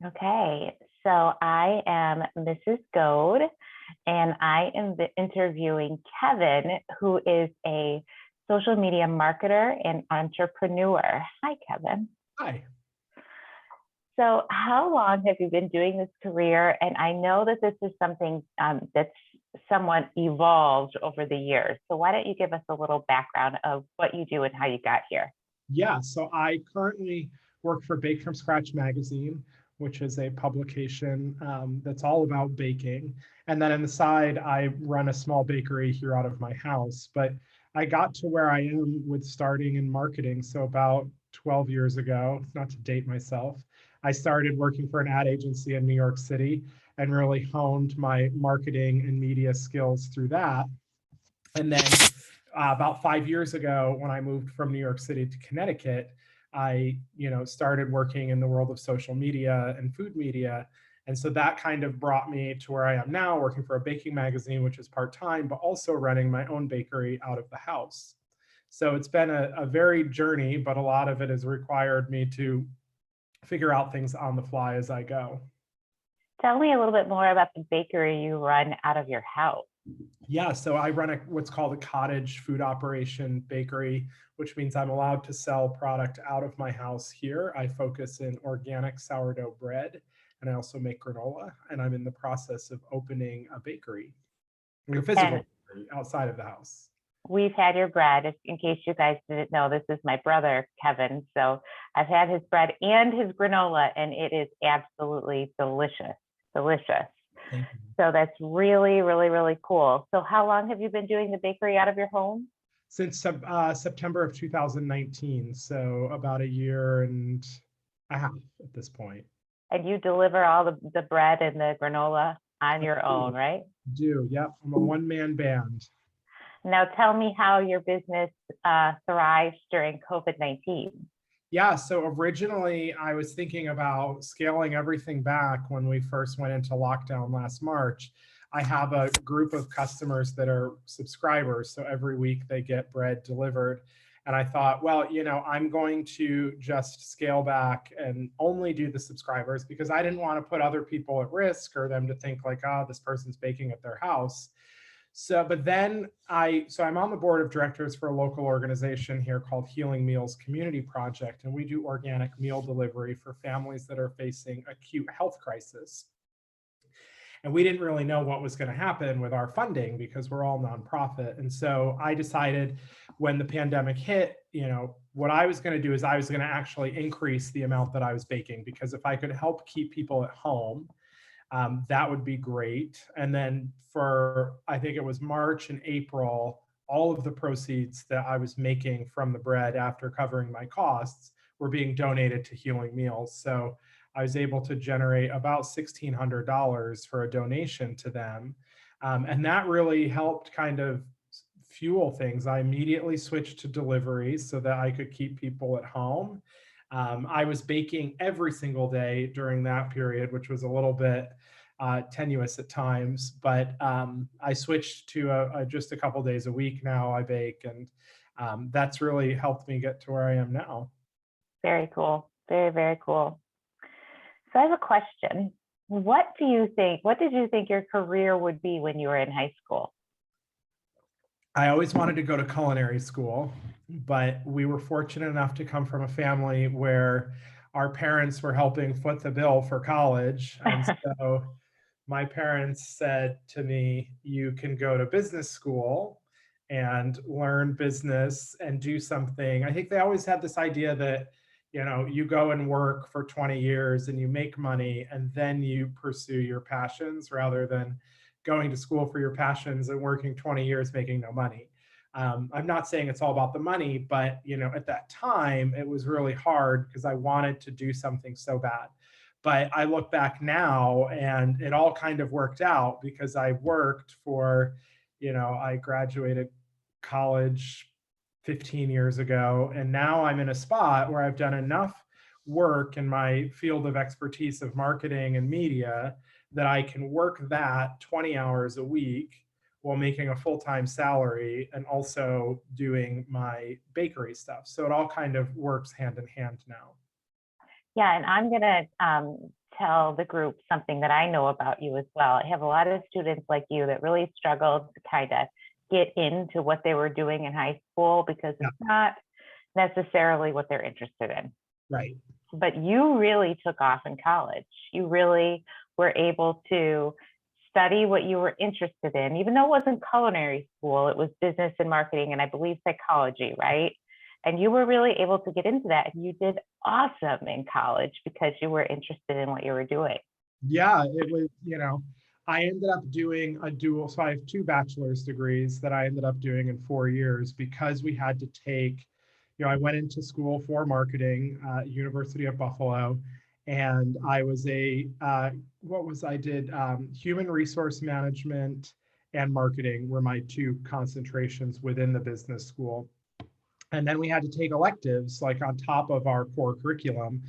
Okay, so I am Mrs. Goad, and I am interviewing Kevin, who is a social media marketer and entrepreneur. Hi, Kevin. Hi. So, how long have you been doing this career? And I know that this is something that's somewhat evolved over the years. So, why don't you give us a little background of what you do and how you got here? Yeah, so I currently work for Bake from Scratch magazine, which is a publication that's all about baking. And then on the side, I run a small bakery here out of my house. But I got to where I am with starting in marketing. So about 12 years ago, not to date myself, I started working for an ad agency in New York City and really honed my marketing and media skills through that. And then about 5 years ago, when I moved from New York City to Connecticut, I, started working in the world of social media and food media. And so that kind of brought me to where I am now, working for a baking magazine, which is part-time, but also running my own bakery out of the house. So it's been a varied journey, but a lot of it has required me to figure out things on the fly as I go. Tell me a little bit more about the bakery you run out of your house. Yeah, so I run what's called a cottage food operation bakery, which means I'm allowed to sell product out of my house here. I focus in organic sourdough bread, and I also make granola. And I'm in the process of opening a bakery, like a physical And bakery outside of the house. we've had your bread. In case you guys didn't know, this is my brother, Kevin. So I've had his bread and his granola, and it is absolutely delicious. Delicious. Thank you. So that's really, really, really cool. So how long have you been doing the bakery out of your home? Since September of 2019, so about a year and a half at this point. And you deliver all the bread and the granola on your own, right? Do, yep. I'm a one-man band. Now tell me how your business thrived during COVID-19. Yeah, so originally I was thinking about scaling everything back when we first went into lockdown last March. I have a group of customers that are subscribers, so every week they get bread delivered. And I thought, well, I'm going to just scale back and only do the subscribers because I didn't want to put other people at risk or them to think like, oh, this person's baking at their house. So, but then I'm on the board of directors for a local organization here called Healing Meals Community Project, and we do organic meal delivery for families that are facing acute health crisis. And we didn't really know what was going to happen with our funding because we're all nonprofit. And so I decided when the pandemic hit, what I was going to do is I was going to actually increase the amount that I was baking because if I could help keep people at home, that would be great. And then for, I think it was March and April, all of the proceeds that I was making from the bread after covering my costs were being donated to Healing Meals. So I was able to generate about $1,600 for a donation to them. And that really helped kind of fuel things. I immediately switched to delivery so that I could keep people at home. I was baking every single day during that period, which was a little bit tenuous at times, but I switched to just a couple days a week now I bake, and that's really helped me get to where I am now. Very cool. Very, very cool. So I have a question. What did you think your career would be when you were in high school? I always wanted to go to culinary school, but we were fortunate enough to come from a family where our parents were helping foot the bill for college. And so my parents said to me, you can go to business school and learn business and do something. I think they always had this idea that, you go and work for 20 years and you make money and then you pursue your passions rather than going to school for your passions and working 20 years making no money. I'm not saying it's all about the money, but at that time it was really hard because I wanted to do something so bad. But I look back now and it all kind of worked out because I worked for, I graduated college 15 years ago, and now I'm in a spot where I've done enough work in my field of expertise of marketing and media that I can work that 20 hours a week while making a full-time salary and also doing my bakery stuff. So it all kind of works hand in hand now. Yeah, and I'm gonna tell the group something that I know about you as well. I have a lot of students like you that really struggled to kind of get into what they were doing in high school because Yeah. it's not necessarily what they're interested in. Right. But you really took off in college. You really were able to study what you were interested in, even though it wasn't culinary school, it was business and marketing, and I believe psychology, right? And you were really able to get into that. And you did awesome in college because you were interested in what you were doing. Yeah, it was, I ended up doing a dual, so I have 2 bachelor's degrees that I ended up doing in 4 years because we had to take, I went into school for marketing, University of Buffalo, and I was I did human resource management and marketing were my 2 concentrations within the business school. And then we had to take electives like on top of our core curriculum.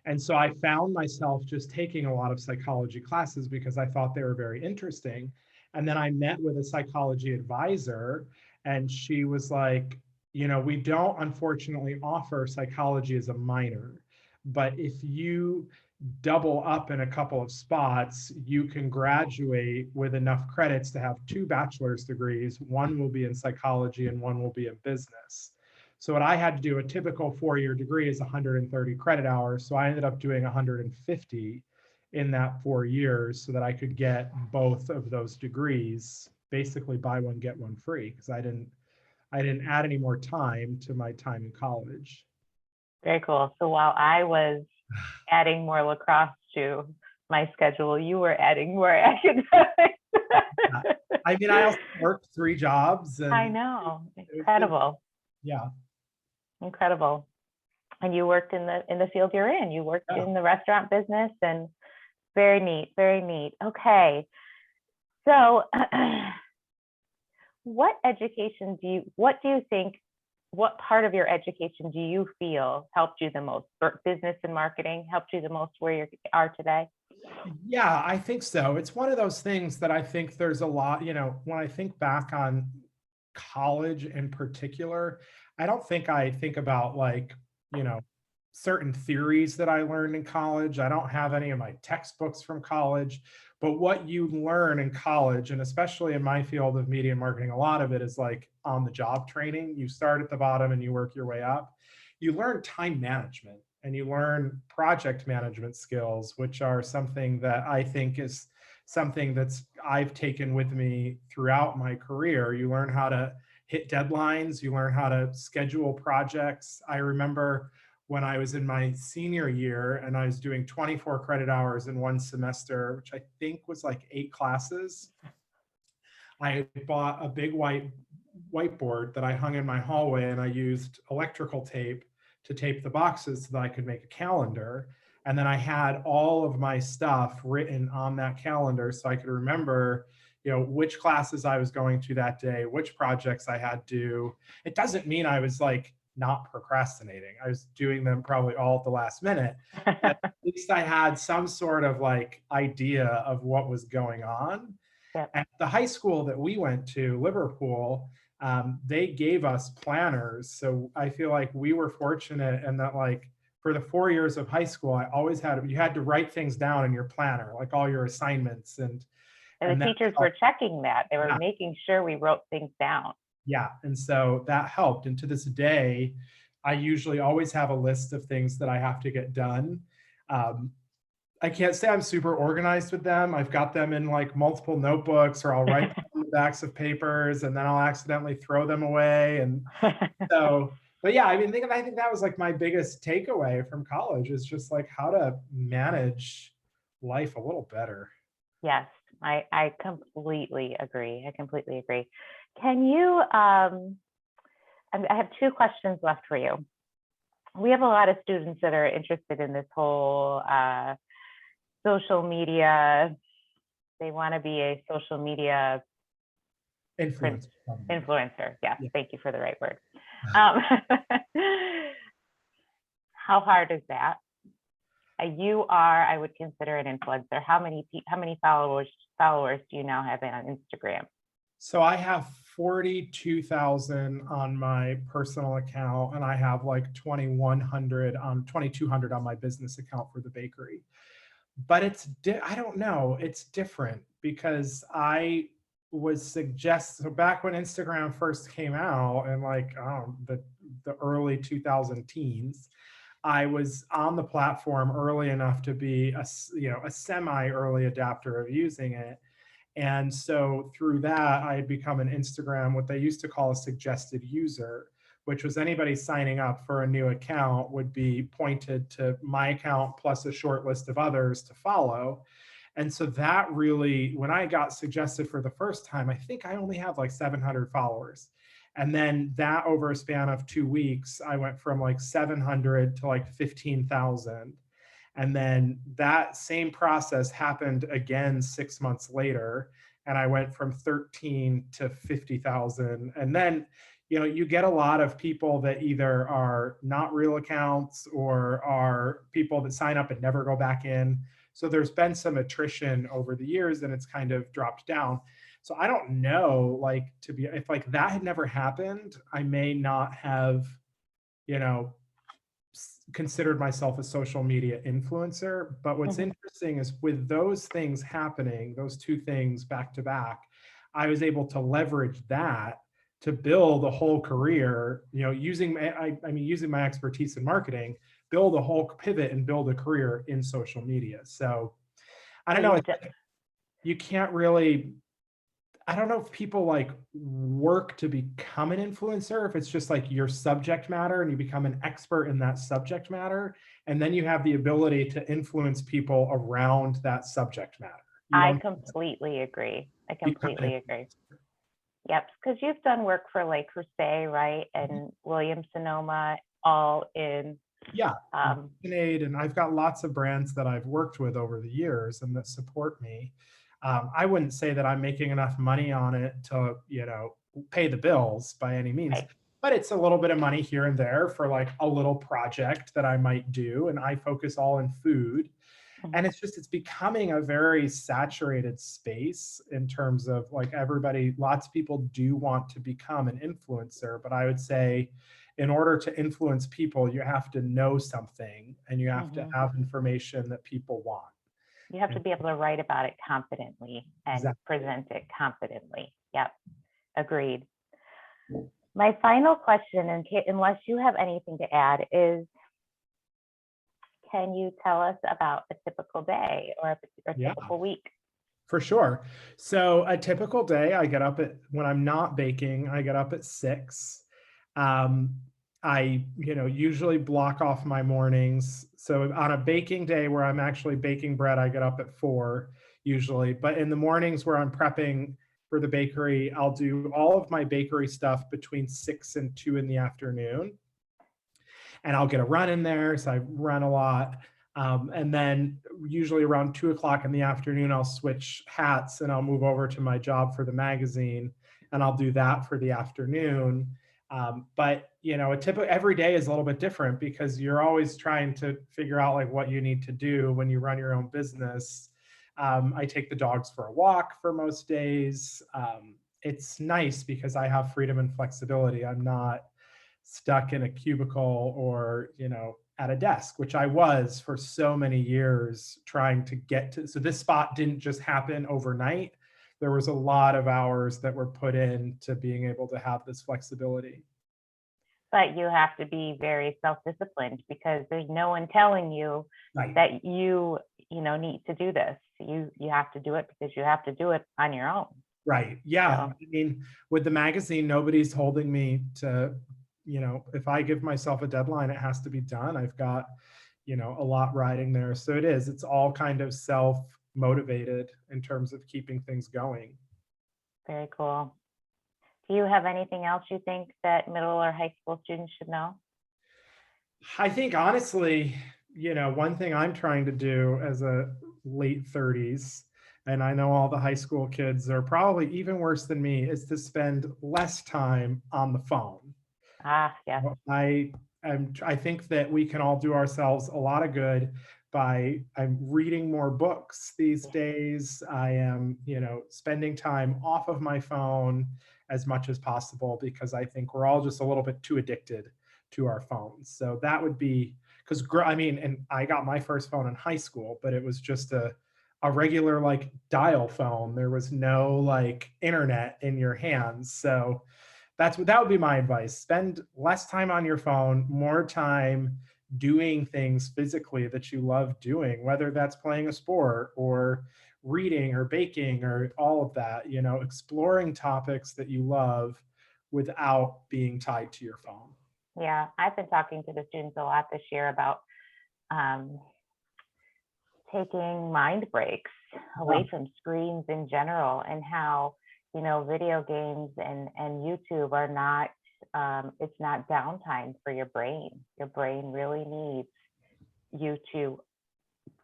And so I found myself just taking a lot of psychology classes because I thought they were very interesting. And then I met with a psychology advisor, and she was like, we don't unfortunately offer psychology as a minor, but if you double up in a couple of spots, you can graduate with enough credits to have 2 bachelor's degrees. One will be in psychology and one will be in business. So what I had to do, a typical 4-year degree is 130 credit hours. So I ended up doing 150 in that 4 years so that I could get both of those degrees, basically buy one, get one free, because I didn't add any more time to my time in college. Very cool. So while I was adding more lacrosse to my schedule, you were adding more academics. I mean, I also worked 3 jobs. And I know. Incredible. Yeah. Incredible. And you worked in the field you're in. You worked in the restaurant business, and very neat, very neat. Okay. So what part of your education do you feel helped you the most? Business and marketing helped you the most where you are today? Yeah, I think so. It's one of those things that I think there's a lot, when I think back on college in particular, I don't think I think about certain theories that I learned in college. I don't have any of my textbooks from college, but what you learn in college, and especially in my field of media and marketing, a lot of it is like on the job training. You start at the bottom and you work your way up. You learn time management and you learn project management skills, which are something that I think is something I've taken with me throughout my career. You learn how to hit deadlines, you learn how to schedule projects. I remember when I was in my senior year and I was doing 24 credit hours in one semester, which I think was like 8 classes. I bought a big whiteboard that I hung in my hallway, and I used electrical tape to tape the boxes so that I could make a calendar. And then I had all of my stuff written on that calendar so I could remember, which classes I was going to that day, which projects I had to. It doesn't mean I was like not procrastinating. I was doing them probably all at the last minute. At least I had some sort of like idea of what was going on. Yep. At the high school that we went to, Liverpool, they gave us planners. So I feel like we were fortunate in that, like, for the 4 years of high school, you had to write things down in your planner, like all your assignments. And the teachers were checking that. They were making sure we wrote things down. Yeah. And so that helped. And to this day, I usually always have a list of things that I have to get done. I can't say I'm super organized with them. I've got them in like multiple notebooks, or I'll write them on the backs of papers and then I'll accidentally throw them away. And so, but yeah, I mean, I think that was like my biggest takeaway from college, is just like how to manage life a little better. Yes, I completely agree. I completely agree. Can you, I have 2 questions left for you. We have a lot of students that are interested in this whole social media. They want to be a social media influencer. Yes, yeah. Thank you for the right word. How hard is that? You are, I would consider an influencer. How many followers do you now have on Instagram? So I have 42,000 on my personal account, and I have like 2,200 on my business account for the bakery. but I don't know, it's different because I was so back when Instagram first came out and like the early 2000 teens, I was on the platform early enough to be a semi early adapter of using it. And so through that, I had become an Instagram, what they used to call a suggested user, which was anybody signing up for a new account would be pointed to my account plus a short list of others to follow. And so that really, when I got suggested for the first time, I think I only have like 700 followers. And then that over a span of 2 weeks, I went from like 700 to like 15,000. And then that same process happened again 6 months later. And I went from 13 to 50,000. And then, you get a lot of people that either are not real accounts or are people that sign up and never go back in. So there's been some attrition over the years and it's kind of dropped down. So I don't know, like, if like that had never happened, I may not have, you know, considered myself a social media influencer. But what's interesting is with those things happening, those two things back to back, I was able to leverage that to build a whole career, using using my expertise in marketing, build a whole pivot and build a career in social media. So I don't know, you can't really, I don't know if people like work to become an influencer, if it's just like your subject matter and you become an expert in that subject matter. And then you have the ability to influence people around that subject matter. I completely agree. I completely agree. Yep, because you've done work for like Crusade, right? And Williams Sonoma, all in. Yeah, and I've got lots of brands that I've worked with over the years and that support me. I wouldn't say that I'm making enough money on it to, pay the bills by any means, Right. but it's a little bit of money here and there for like a little project that I might do. And I focus all in food. And it's becoming a very saturated space in terms of like lots of people do want to become an influencer, but I would say in order to influence people, you have to know something and you have to have information that people want. You have to be able to write about it confidently and present it confidently. Yep, agreed. My final question, unless you have anything to add, is can you tell us about a typical day or a typical week? For sure. So a typical day, when I'm not baking, I get up at 6. I, usually block off my mornings. So on a baking day where I'm actually baking bread, I get up at 4 usually. But in the mornings where I'm prepping for the bakery, I'll do all of my bakery stuff between 6 and 2 in the afternoon. And I'll get a run in there. So I run a lot. And then usually around 2 o'clock in the afternoon, I'll switch hats and I'll move over to my job for the magazine and I'll do that for the afternoon. But every day is a little bit different because you're always trying to figure out like what you need to do when you run your own business. I take the dogs for a walk for most days. It's nice because I have freedom and flexibility. I'm not stuck in a cubicle or, at a desk, which I was for so many years trying to get to. So this spot didn't just happen overnight. There was a lot of hours that were put in to being able to have this flexibility. But you have to be very self-disciplined because there's no one telling you that you need to do this. You have to do it because you have to do it on your own. Right. Yeah. So, I mean, with the magazine, nobody's holding me to, if I give myself a deadline, it has to be done. I've got, a lot riding there. So it's all kind of self-motivated in terms of keeping things going. Very cool. Do you have anything else you think that middle or high school students should know? I think honestly, one thing I'm trying to do as a late 30s, and I know all the high school kids are probably even worse than me, is to spend less time on the phone. Yeah. I think that we can all do ourselves a lot of good I'm reading more books these days. I am, spending time off of my phone as much as possible because I think we're all just a little bit too addicted to our phones. So that would be, because I mean, and I got my first phone in high school, but it was just a regular like dial phone. There was no like internet in your hands. So that would be my advice. Spend less time on your phone, more time doing things physically that you love doing, whether that's playing a sport or reading or baking or all of that, you know, exploring topics that you love without being tied to your phone. Yeah, I've been talking to the students a lot this year about um, taking mind breaks Yeah, away from screens in general, and how, video games and YouTube are not, it's not downtime for your brain. Your brain really needs you to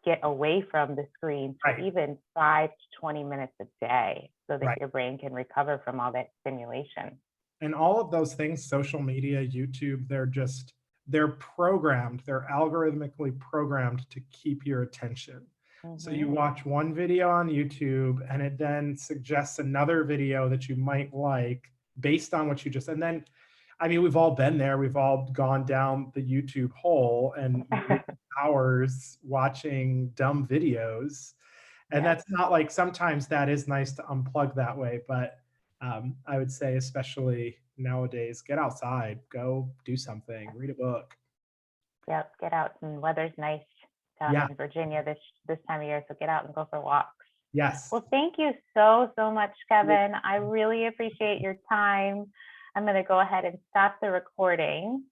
get away from the screen for right, even 5 to 20 minutes a day so that right. your brain can recover from all that stimulation. And all of those things, social media, YouTube, they're programmed, they're algorithmically programmed to keep your attention. So you Hmm. watch one video on YouTube and it then suggests another video that you might like based on what you just, and then, I mean, we've all been there. We've all gone down the YouTube hole and hours watching dumb videos. And Yes. that's not like, sometimes that is nice to unplug that way, but I would say, especially nowadays, get outside, go do something, read a book. Yep. Get out, and weather's nice down Yeah. in Virginia this time of year, so get out and go for walks. Yes. Well, thank you so much, Kevin. I really appreciate your time. I'm going to go ahead and stop the recording.